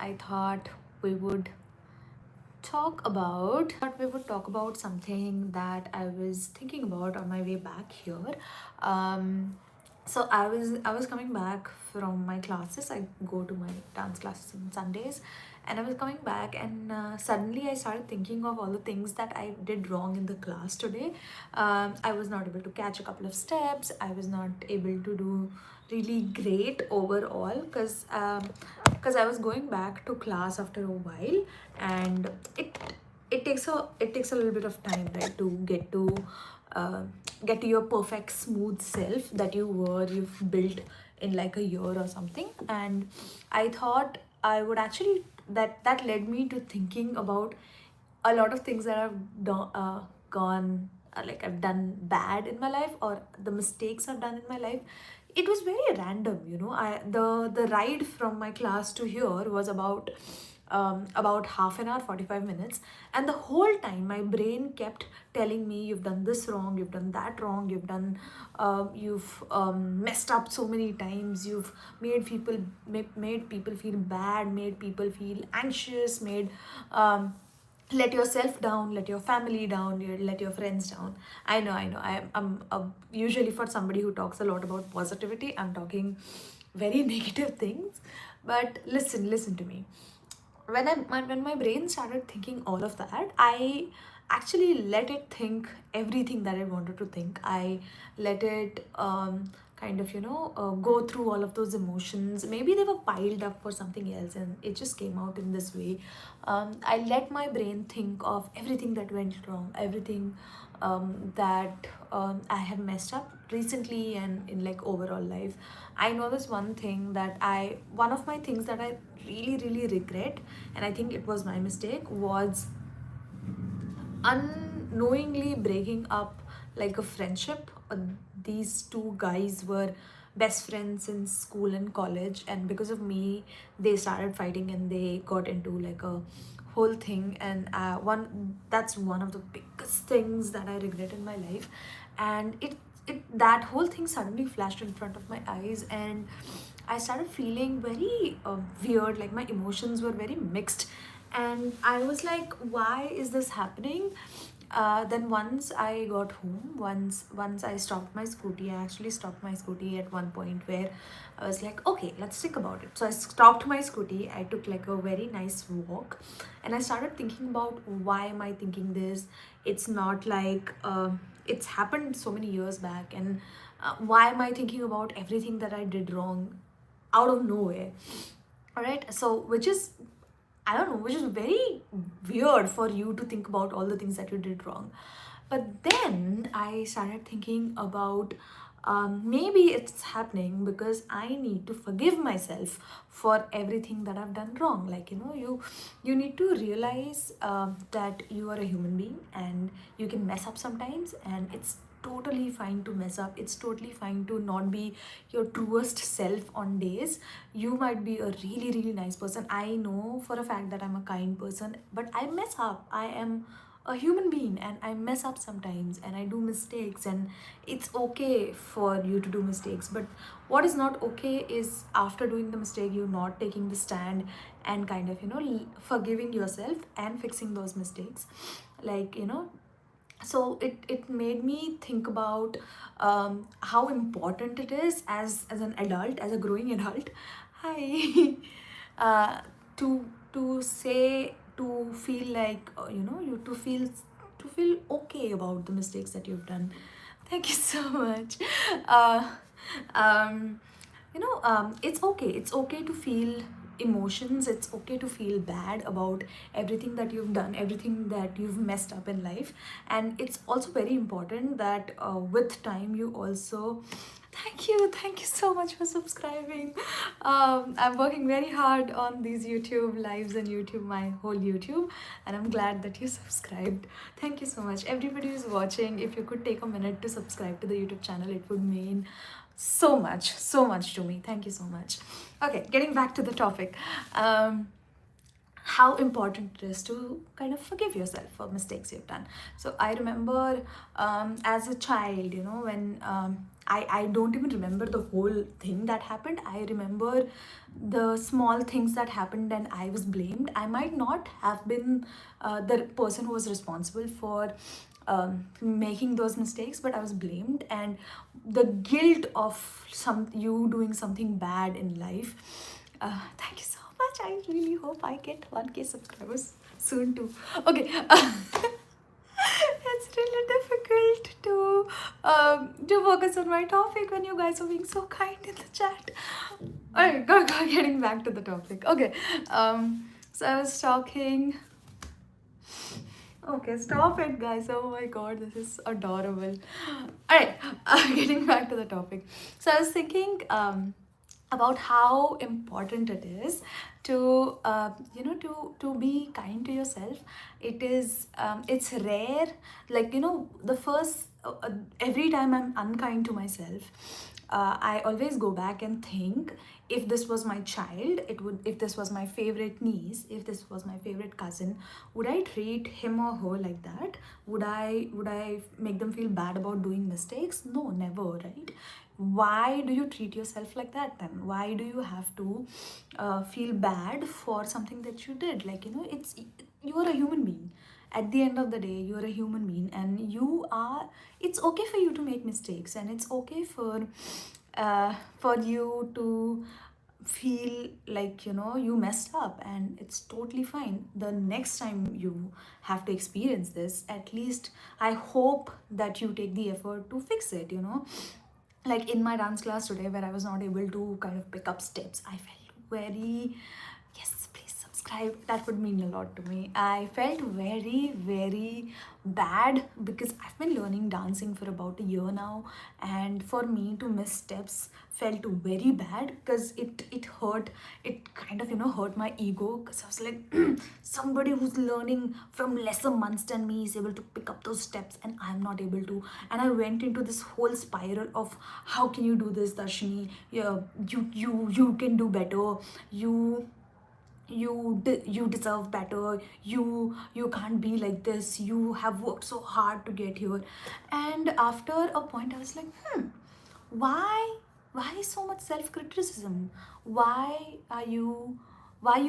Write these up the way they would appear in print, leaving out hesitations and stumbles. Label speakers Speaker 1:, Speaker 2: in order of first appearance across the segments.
Speaker 1: I thought we would talk about something that I was thinking about on my way back here. So I was coming back from my classes. I go to my dance classes on Sundays, and I was coming back, and suddenly I started thinking of all the things that I did wrong in the class today. I was not able to catch a couple of steps. I was not able to do really great overall because I was going back to class after a while, and it it takes a little bit of time, right, to uh, get to your perfect smooth self that you've built in like a year or something. And I thought I would actually that led me to thinking about a lot of things that I've done bad in my life, or the mistakes I've done in my life. It was very random, the ride from my class to here was about half an hour, 45 minutes, and the whole time my brain kept telling me, you've done this wrong, you've done that wrong, you've messed up so many times, you've made people feel bad, made people feel anxious, made let yourself down, let your family down, let your friends down. I know, I'm usually, for somebody who talks a lot about positivity, I'm talking very negative things. But listen to me. When my brain started thinking all of that, I actually let it think everything that I wanted to think. I let it go through all of those emotions. Maybe they were piled up for something else, and it just came out in this way. I let my brain think of everything that went wrong, everything that I have messed up recently and in like overall life. I know this one of my things that I really, really regret, and I think it was my mistake, was unknowingly breaking up like a friendship. These two guys were best friends in school and college, and because of me they started fighting and they got into like a whole thing. And one that's one of the biggest things that I regret in my life. And it that whole thing suddenly flashed in front of my eyes, and I started feeling very weird, like my emotions were very mixed. And I was like, why is this happening? Then once I got home, once I stopped my scooty, I actually stopped my scooty at one point where I was like, okay, let's think about it. So I stopped my scooty, I took like a very nice walk, and I started thinking about, why am I thinking this? It's not like it's happened so many years back, and why am I thinking about everything that I did wrong out of nowhere? All right, so which is, I don't know, which is very weird for you to think about all the things that you did wrong. But then I started thinking about, maybe it's happening because I need to forgive myself for everything that I've done wrong. Like, you need to realize that you are a human being and you can mess up sometimes, and it's totally fine to mess up. It's totally fine to not be your truest self on days. You might be a really, really nice person. I know for a fact that I'm a kind person, but I mess up. I am a human being and I mess up sometimes and I do mistakes, and it's okay for you to do mistakes. But what is not okay is, after doing the mistake, you not taking the stand and kind of forgiving yourself and fixing those mistakes. Like, so it made me think about how important it is as an adult, as a growing adult. Hi. uh, to say, to feel like, you to feel okay about the mistakes that you've done. Thank you so much. uh, um, it's okay to feel emotions. It's okay to feel bad about everything that you've done, everything that you've messed up in life. And it's also very important that with time you also, thank you so much for subscribing. I'm working very hard on these YouTube lives and YouTube, my whole YouTube, and I'm glad that you subscribed. Thank you so much, everybody who's watching. If you could take a minute to subscribe to the YouTube channel, it would mean so much to me. Thank you so much. Okay, getting back to the topic. how important it is to kind of forgive yourself for mistakes you've done. So I remember as a child, when I don't even remember the whole thing that happened. I remember the small things that happened and I was blamed. I might not have been the person who was responsible for making those mistakes, but I was blamed, and the guilt of you doing something bad in life. Thank you so much. I really hope I get 1K subscribers soon too. Okay. It's really difficult to focus on my topic when you guys are being so kind in the chat. Alright, getting back to the topic. Okay. So I was talking. Okay, stop it, guys. Oh my god, this is adorable. Alright, getting back to the topic. So I was thinking about how important it is to to be kind to yourself. It's rare, like, the first every time I'm unkind to myself, I always go back and think, if this was my child, if this was my favorite niece, if this was my favorite cousin, would I treat him or her like that? Would I make them feel bad about doing mistakes? No, never, right? Why do you treat yourself like that then? Why do you have to feel bad for something that you did? Like, you are a human being. At the end of the day, you are a human being, and it's okay for you to make mistakes, and it's okay for you to feel like, you messed up, and it's totally fine. The next time you have to experience this, at least I hope that you take the effort to fix it. Like in my dance class today, where I was not able to kind of pick up steps, I felt very, yes, please subscribe, that would mean a lot to me. I felt very, very bad because I've been learning dancing for about a year now, and for me to miss steps felt very bad because it hurt. It kind of, hurt my ego, because I was like, somebody who's learning from lesser months than me is able to pick up those steps and I'm not able to. And I went into this whole spiral of, how can you do this, Darshini? Yeah, you can do better. You deserve better. You can't be like this. You have worked so hard to get here. And after a point, I was like, why why so much self-criticism? Why are you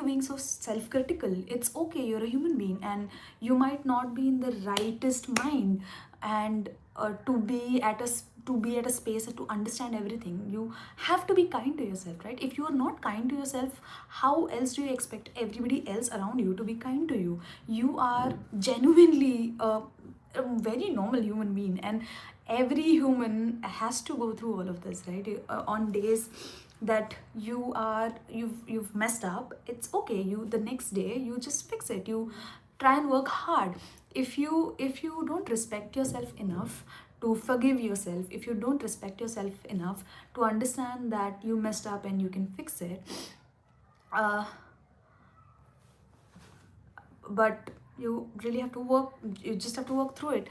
Speaker 1: being so self-critical? It's okay, you're a human being, and you might not be in the rightest mind, and to be at a space to understand everything. You have to be kind to yourself, right? If you are not kind to yourself, how else do you expect everybody else around you to be kind to you? You are genuinely a very normal human being, and every human has to go through all of this, right? On days that you've messed up, it's okay. You, the next day, you just fix it. You try and work hard. If you don't respect yourself enough to forgive yourself, if you don't respect yourself enough to understand that you messed up and you can fix it, uh, but you really have to work. You just have to work through it,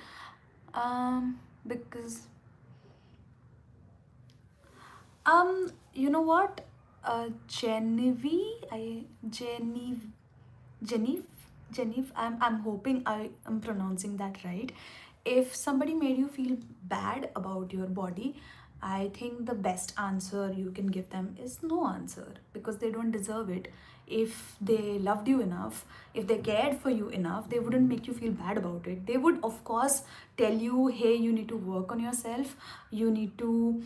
Speaker 1: because you know what, Genevieve, Genevieve, Genevieve, I'm hoping I am pronouncing that right. If somebody made you feel bad about your body, I think the best answer you can give them is no answer, because they don't deserve it. If they loved you enough, if they cared for you enough, they wouldn't make you feel bad about it. They would, of course, tell you, hey, you need to work on yourself. You need to,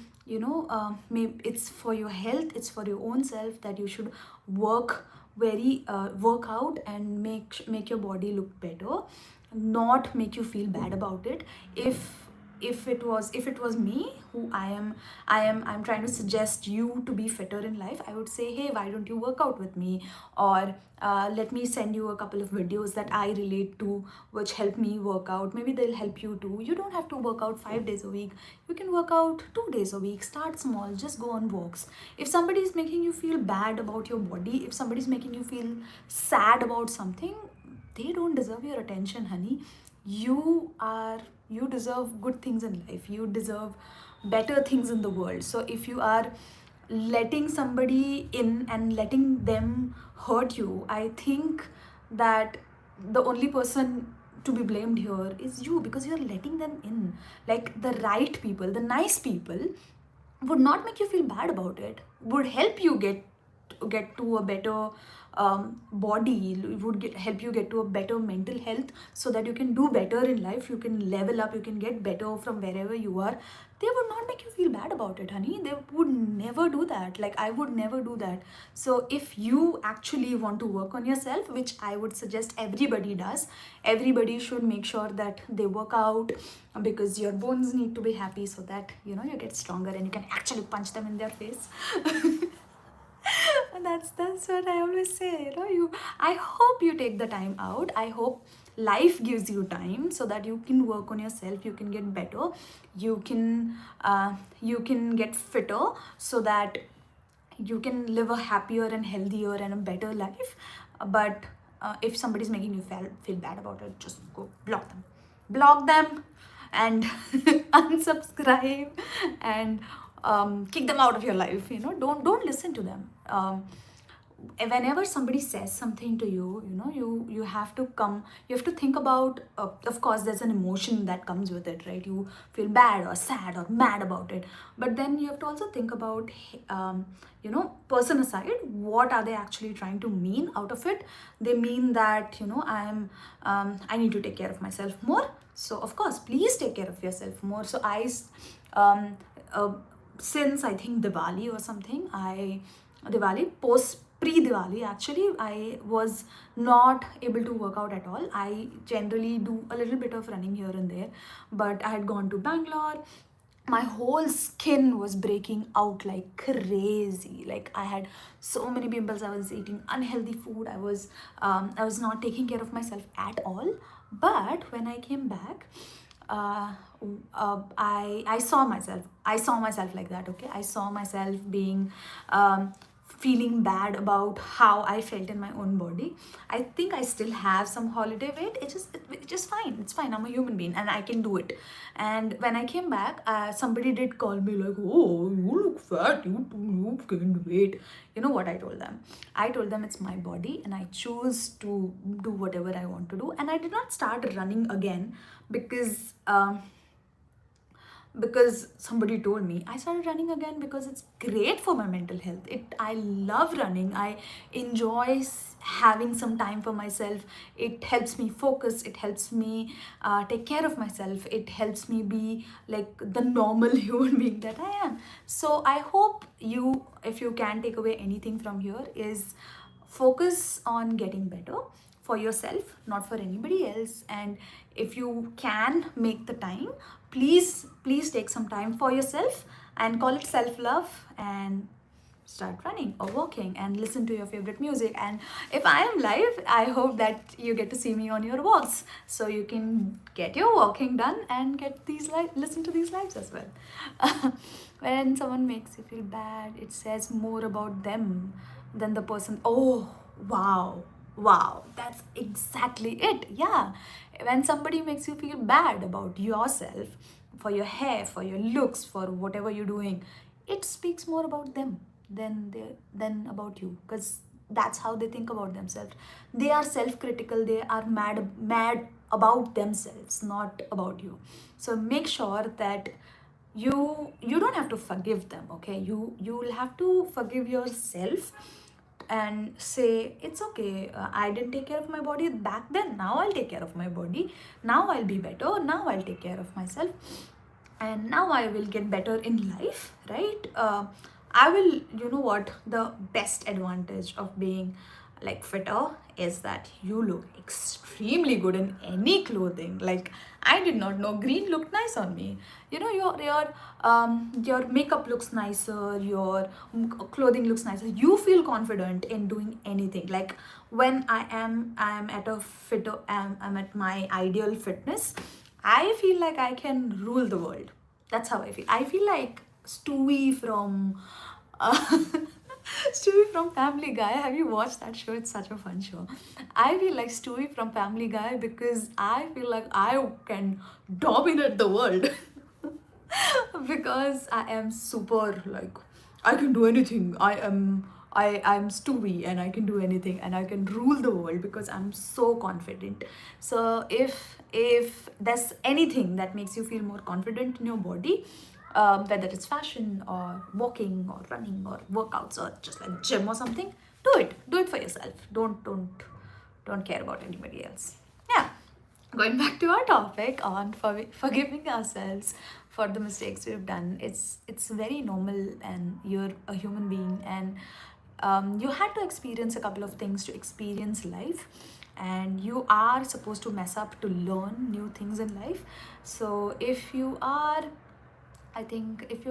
Speaker 1: maybe it's for your health, it's for your own self, that you should work out and make your body look better, not make you feel bad about it. If it was me, who I'm trying to suggest you to be fitter in life, I would say, hey, why don't you work out with me? Or let me send you a couple of videos that I relate to, which help me work out. Maybe they'll help you too. You don't have to work out 5 days a week. You can work out 2 days a week. Start small, just go on walks. If somebody is making you feel bad about your body, if somebody is making you feel sad about something, they don't deserve your attention, honey. You deserve good things in life. You deserve better things in the world. So if you are letting somebody in and letting them hurt you, I think that the only person to be blamed here is you, because you're letting them in. Like the right people, the nice people would not make you feel bad about it, would help you get to a better body, would help you get to a better mental health, so that you can do better in life, you can level up, you can get better from wherever you are. They would not make you feel bad about it, honey. They would never do that. Like I would never do that. So if you actually want to work on yourself, which I would suggest everybody does, everybody should make sure that they work out, because your bones need to be happy, so that you know, you get stronger and you can actually punch them in their face. And that's what I always say. You know, I hope you take the time out. I hope life gives you time so that you can work on yourself. You can get better. You can get fitter, so that you can live a happier and healthier and a better life. But if somebody's making you feel bad about it, just go block them, and unsubscribe, and kick them out of your life. You know, don't listen to them. Whenever somebody says something to you, you know, you have to think about, of course there's an emotion that comes with it, right? You feel bad or sad or mad about it, but then you have to also think about, you know, person aside, what are they actually trying to mean out of it? They mean that, you know, I need to take care of myself more, so of course please take care of yourself more. So um, uh, since I think Diwali or something, Diwali, pre-Diwali, actually, I was not able to work out at all. I generally do a little bit of running here and there, but I had gone to Bangalore. My whole skin was breaking out like crazy. Like I had so many pimples. I was eating unhealthy food. I was not taking care of myself at all. But when I came back, uh, I saw myself. I saw myself like that. Okay, I saw myself being feeling bad about how I felt in my own body. I think I still have some holiday weight. It's just fine. It's fine. I'm a human being and I can do it. And when I came back, somebody did call me like, "Oh, you look fat. You gained weight." You know what I told them? I told them it's my body and I choose to do whatever I want to do. And I did not start running again because. Because somebody told me. I started running again because it's great for my mental health. I love running. I enjoy having some time for myself. It helps me focus. It helps me take care of myself. It helps me be like the normal human being that I am. So I hope you, if you can take away anything from here, is focus on getting better for yourself, not for anybody else. And if you can make the time, please take some time for yourself and call it self-love, and start running or walking and listen to your favorite music. And if I am live, I hope that you get to see me on your walks, so you can get your walking done and get these listen to these lives as well. When someone makes you feel bad, it says more about them than the person. Oh, wow, that's exactly it. Yeah, when somebody makes you feel bad about yourself, for your hair, for your looks, for whatever you're doing, it speaks more about them than about you, because that's how they think about themselves. They are self-critical. They are mad about themselves, not about you. So make sure that you don't have to forgive them. Okay, you will have to forgive yourself and say, it's okay, I didn't take care of my body back then, now I'll take care of my body, now I'll be better, now I'll take care of myself, and now I will get better in life, right? I will, you know what, the best advantage of being like fitter is that you look extremely good in any clothing. Like I did not know green looked nice on me. You know, your makeup looks nicer, your clothing looks nicer. You feel confident in doing anything. Like when I'm at a fitter, I'm at my ideal fitness, I feel like I can rule the world. That's how I feel. I feel like Stewie from uh, Stewie from Family Guy. Have you watched that show? It's such a fun show. I feel like Stewie from Family Guy because I feel like I can dominate the world. Because I am super like I can do anything. I'm Stewie and I can do anything and I can rule the world because I'm so confident. So if there's anything that makes you feel more confident in your body, whether it's fashion or walking or running or workouts or just like gym or something, do it. Do it for yourself. Don't care about anybody else. Yeah, going back to our topic on forgiving ourselves for the mistakes we've done. It's very normal, and you're a human being, and you had to experience a couple of things to experience life, and you are supposed to mess up to learn new things in life. So if you are, I think if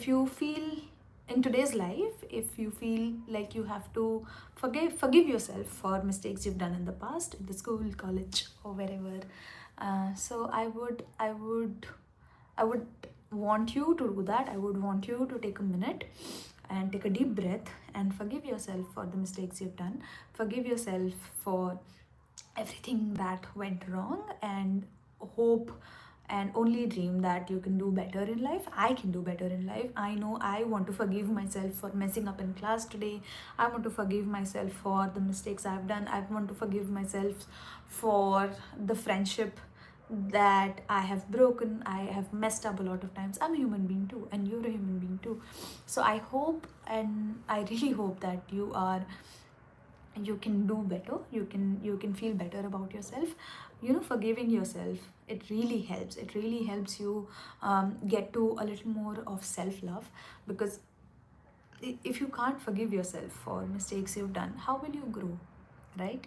Speaker 1: you feel in today's life, if you feel like you have to forgive yourself for mistakes you've done in the past, in the school, college, or wherever. So I would want you to do that. I would want you to take a minute and take a deep breath and forgive yourself for the mistakes you've done. Forgive yourself for everything that went wrong, and hope and only dream that you can do better in life. I can do better in life. I know I want to forgive myself for messing up in class today. I want to forgive myself for the mistakes I've done. I want to forgive myself for the friendship that I have broken. I have messed up a lot of times. I'm a human being too, and you're a human being too. So I hope, and I really hope that you can do better. You can feel better about yourself. Forgiving yourself, it really helps. It really helps you get to a little more of self-love, because if you can't forgive yourself for mistakes you've done, how will you grow, right?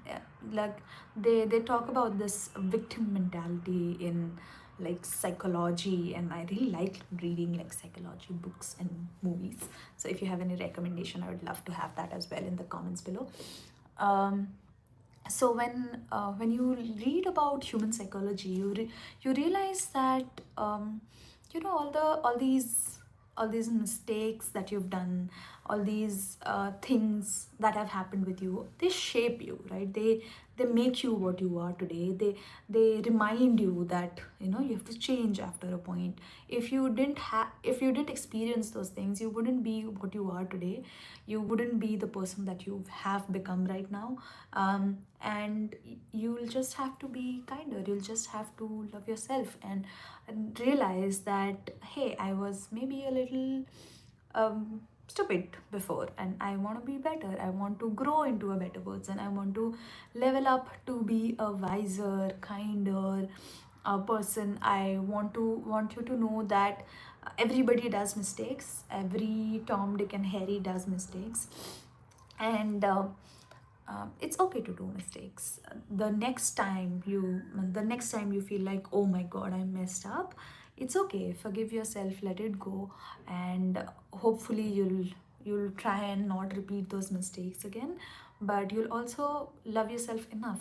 Speaker 1: Yeah, like they talk about this victim mentality in like psychology, and I really like reading like psychology books and movies. So if you have any recommendation, I would love to have that as well in the comments below. um, so when you read about human psychology, you realize that all these mistakes that you've done, all these things that have happened with you, they shape you, right? They make you what you are today. They remind you that you have to change after a point. If you didn't experience those things, you wouldn't be what you are today. You wouldn't be the person that you have become right now. And you'll just have to be kinder. You'll just have to love yourself, and realize that, hey, I was maybe a little stupid before, and I want to be better. I want to grow into a better person. I want to level up to be a wiser, kinder person. I want you to know that everybody does mistakes. Every Tom, Dick, and Harry does mistakes, and it's okay to do mistakes. The next time you feel like, oh my god, I messed up, it's okay. Forgive yourself, let it go, and hopefully you'll try and not repeat those mistakes again. But you'll also love yourself enough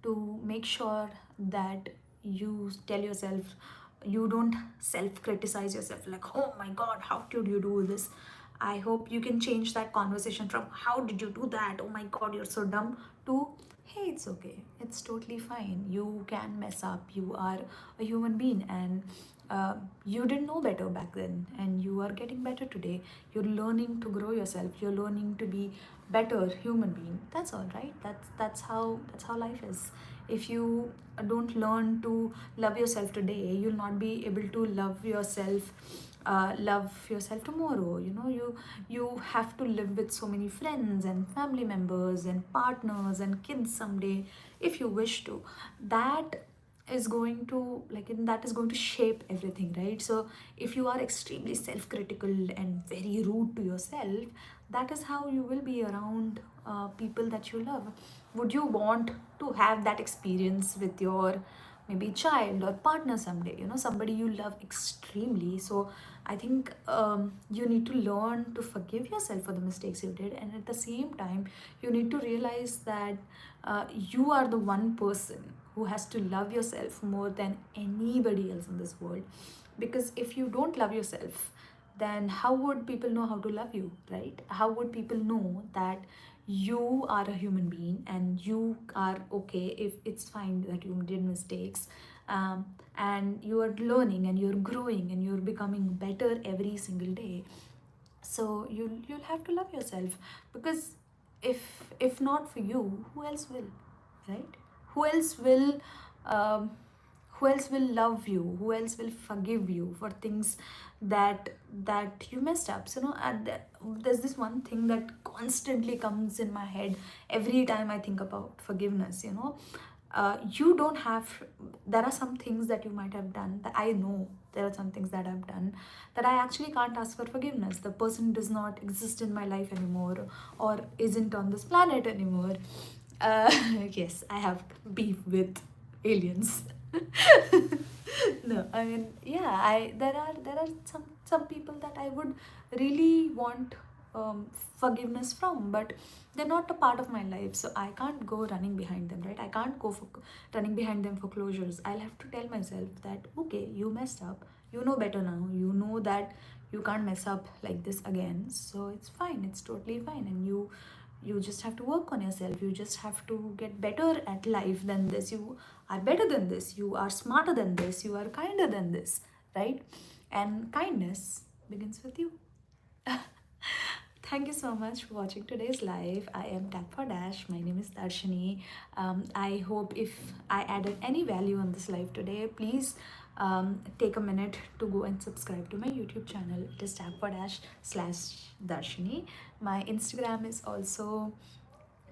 Speaker 1: to make sure that you tell yourself, you don't self criticize yourself like, oh my god, how could you do this. I hope you can change that conversation from how did you do that, oh my god, you're so dumb, to hey, it's okay, it's totally fine, you can mess up, you are a human being, and you didn't know better back then, and you are getting better today. You're learning to grow yourself, you're learning to be better human being. That's all right. That's how life is. If you don't learn to love yourself today, you'll not be able to love yourself tomorrow. You have to live with so many friends and family members and partners and kids someday, if you wish to. That is going to shape everything, right? So if you are extremely self-critical and very rude to yourself, that is how you will be around people that you love. Would you want to have that experience with your maybe child or partner someday, somebody you love extremely? So I think you need to learn to forgive yourself for the mistakes you did, and at the same time you need to realize that you are the one person who has to love yourself more than anybody else in this world. Because if you don't love yourself, then how would people know how to love you, right? How would people know that you are a human being and you are okay if it's fine that you did mistakes, and you are learning and you're growing and you're becoming better every single day? So you'll have to love yourself, because if not for you, who else will, right? Who else will um, who else will love you, who else will forgive you for things that you messed up? So, and there's this one thing that constantly comes in my head every time I think about forgiveness. You don't have, there are some things that you might have done, that I know there are some things that I've done that I actually can't ask for forgiveness. The person does not exist in my life anymore, or isn't on this planet anymore. Yes, I have beef with aliens. No, I mean, yeah, I there are some people that I would really want forgiveness from, but they're not a part of my life, so I can't go running behind them, right? I can't go for running behind them for closures. I'll have to tell myself that, okay, you messed up, you know better now, you know that you can't mess up like this again, so it's fine, it's totally fine. And you just have to work on yourself, you just have to get better at life than this, you are better than this, you are smarter than this, you are kinder than this, right? And kindness begins with you. Thank you so much for watching today's live. I am Tap for Dash. My name is Darshini. I hope if I added any value on this live today, please take a minute to go and subscribe to my YouTube channel. It is Tap for Dash / Darshini. My Instagram is also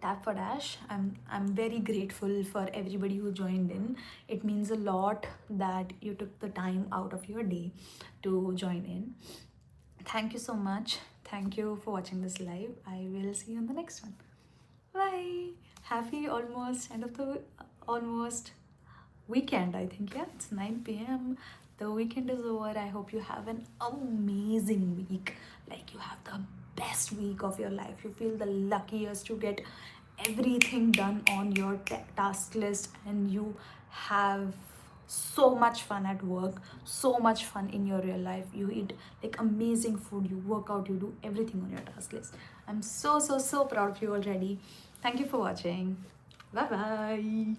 Speaker 1: Tap for Dash. I'm very grateful for everybody who joined in. It means a lot that you took the time out of your day to join in. Thank you so much. Thank you for watching this live. I will see you in the next one. Bye. Happy almost end of the almost weekend, I think. Yeah, it's 9 p.m. The weekend is over. I hope you have an amazing week. Like, you have the best week of your life. You feel the luckiest to get everything done on your task list, and you have so much fun at work, so much fun in your real life. You eat like amazing food, you work out, you do everything on your task list. I'm so proud of you already. Thank you for watching. Bye bye.